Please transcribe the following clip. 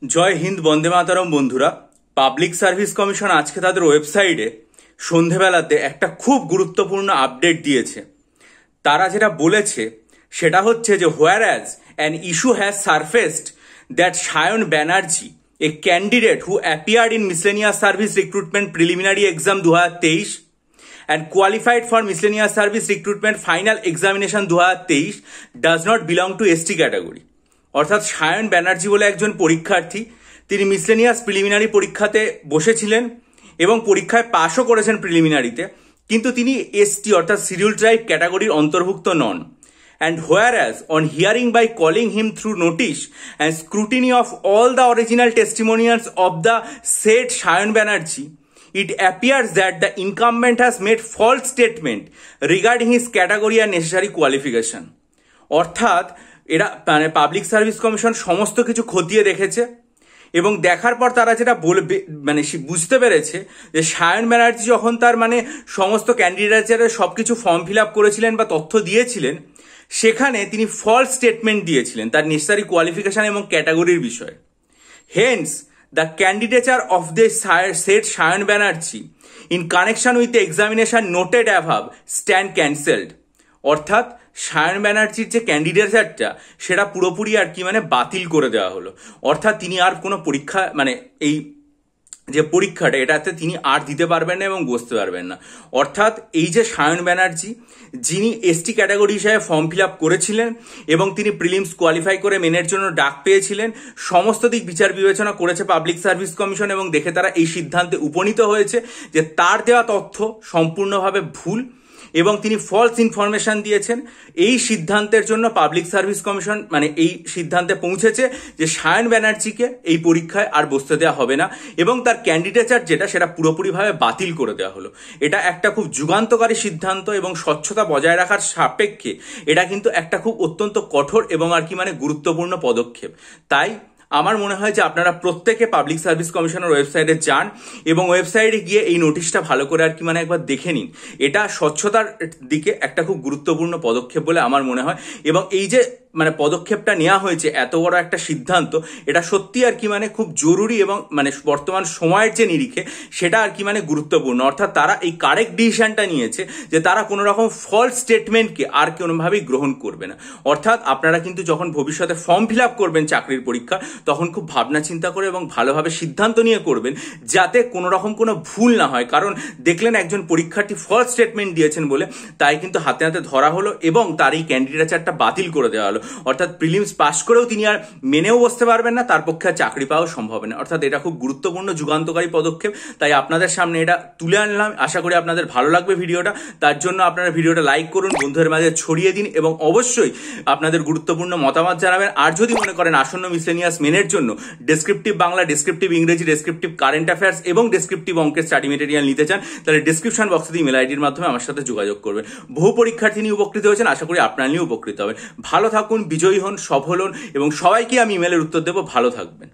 জয় হিন্দ, বন্দে মাতরম। বন্ধুরা, public service commission আজকে তাদের ওয়েবসাইটে সন্ধেবেলাতে একটা খুব গুরুত্বপূর্ণ আপডেট দিয়েছে। তারা যেটা বলেছে সেটা হচ্ছে যে whereas an issue has surfaced that Sayan Banerjee, a candidate who appeared in miscellaneous service recruitment preliminary exam 2023 and qualified for miscellaneous service recruitment final examination 2023 does not belong to ST category। অর্থাৎ সায়ন ব্যানার্জি বলে একজন পরীক্ষার্থী, তিনি miscellaneous preliminary পরীক্ষাতে বসেছিলেন এবং পরীক্ষায় পাশও করেছেন প্রিলিমিনারিতে, কিন্তু তিনি এসটি অর্থাৎ শিডিউল ট্রাইব ক্যাটাগরির অন্তর্ভুক্ত নন। And whereas on hearing by calling him through notice and scrutiny of all the original testimonials of the said Sayan Banerjee, it appears that the incumbent has made false statement regarding his category and necessary qualification। অর্থাৎ এরা মানে public service commission সমস্ত কিছু খতিয়ে দেখেছে এবং দেখার পর তারা যেটা বলবে মানে বুঝতে পেরেছে যে সায়ন ব্যানার্জি যখন তার মানে সমস্ত ক্যান্ডিডেটের সবকিছু ফর্ম ফিল আপ করেছিলেন বা তথ্য দিয়েছিলেন, সেখানে তিনি ফলস স্টেটমেন্ট দিয়েছিলেন তার নেসেসারি কোয়ালিফিকেশন এবং ক্যাটাগরির বিষয়ে। Hence the candidature of the shed Sayan Banerjee in connection with the examination noted অ্যাভাব stand cancelled. অর্থাৎ সায়ন ব্যানার্জির যে ক্যান্ডিডেটটা সেটা পুরোপুরি আর কি মানে বাতিল করে দেওয়া হলো। অর্থাৎ তিনি আর কোনো পরীক্ষা মানে এই যে পরীক্ষাটা এটাতে তিনি আর দিতে পারবেন না এবং বসতে পারবেন না। অর্থাৎ এই যে সায়ন ব্যানার্জি, যিনি এসটি ক্যাটাগরি হিসাবে ফর্ম ফিল আপ করেছিলেন এবং তিনি প্রিলিমস কোয়ালিফাই করে মেনের জন্য ডাক পেয়েছিলেন, সমস্ত দিক বিচার বিবেচনা করেছে পাবলিক সার্ভিস কমিশন এবং দেখে তারা এই সিদ্ধান্তে উপনীত হয়েছে যে তার দেওয়া তথ্য সম্পূর্ণভাবে ভুল এবং তিনি ফলস ইনফরমেশন দিয়েছেন। এই সিদ্ধান্তের জন্য পাবলিক সার্ভিস কমিশন মানে এই সিদ্ধান্তে পৌঁছেছে যে সায়ন ব্যানার্জিকে এই পরীক্ষায় আর বসতে দেওয়া হবে না এবং তার ক্যান্ডিডেচার যেটা সেটা পুরোপুরিভাবে বাতিল করে দেওয়া হলো। এটা একটা খুব যুগান্তকারী সিদ্ধান্ত এবং স্বচ্ছতা বজায় রাখার সাপেক্ষে এটা কিন্তু একটা খুব অত্যন্ত কঠোর এবং আর কি মানে গুরুত্বপূর্ণ পদক্ষেপ। তাই আমার মনে হয় যে আপনারা প্রত্যেকে পাবলিক সার্ভিস কমিশনের ওয়েবসাইটে যান এবং ওয়েবসাইটে গিয়ে এই নোটিশটা ভালো করে আর কি মানে একবার দেখে নিন। এটা স্বচ্ছতার দিকে একটা খুব গুরুত্বপূর্ণ পদক্ষেপ বলে আমার মনে হয় এবং এই যে মানে পদক্ষেপটা নেওয়া হয়েছে, এত বড় একটা সিদ্ধান্ত, এটা সত্যি আর কি মানে খুব জরুরি এবং মানে বর্তমান সময়ের যে নিরিখে সেটা আর কি মানে গুরুত্বপূর্ণ। অর্থাৎ তারা এই কারেক্ট ডিসিশনটা নিয়েছে যে তারা কোনো রকম ফলস স্টেটমেন্টকে আর কোনোভাবেই গ্রহণ করবে না। অর্থাৎ আপনারা কিন্তু যখন ভবিষ্যতে ফর্ম ফিল আপ করবেন চাকরির পরীক্ষা, তখন খুব ভাবনা চিন্তা করে এবং ভালোভাবে সিদ্ধান্ত নিয়ে করবেন যাতে কোনো রকম কোনো ভুল না হয়। কারণ দেখলেন একজন পরীক্ষার্থী ফলস স্টেটমেন্ট দিয়েছেন বলে তাই কিন্তু হাতে হাতে ধরা হলো এবং তার এই ক্যান্ডিডেচারটা বাতিল করে দেওয়া হলো। অর্থাৎ প্রিলিমস পাস করেও তিনি আর মেনেও বসতে পারবেন না, তার পক্ষে চাকরি পাওয়া সম্ভব না। অর্থাৎ এটা খুব গুরুত্বপূর্ণ যুগান্তকারী পদক্ষেপ, তাই আপনাদের সামনে এটা তুলে আনলাম। আশা করি আপনাদের ভালো লাগবে ভিডিওটা। তার জন্য আপনারা ভিডিওটা লাইক করুন, বন্ধুদের মাঝে ছড়িয়ে দিন এবং অবশ্যই আপনাদের গুরুত্বপূর্ণ মতামত জানাবেন। আর যদি মনে করেন আসন্ন মিসলেনিয়াস মেনের জন্য ডেসক্রিপটিভ বাংলা, ডেসক্রিপটিভ ইংরেজি, ডেসক্রিপটিভ কারেন্ট অ্যাফেয়ার্স এবং ডেসক্রিপটিভ অঙ্কের স্টাডি মেটেরিয়াল নিতে চান, তাহলে ডিসক্রিপশন বক্সে ইমেল আইডির মাধ্যমে আমার সাথে যোগাযোগ করবেন। বহু পরীক্ষার্থী নিয়ে উপকৃত হয়েছেন, আশা করি আপনারা নিয়ে উপকৃত হবেন। ভালো থাকুন, বিজয়ী হন, সফল হন এবং সবাইকে আমি ইমেলের উত্তর দেবো। ভালো থাকবেন।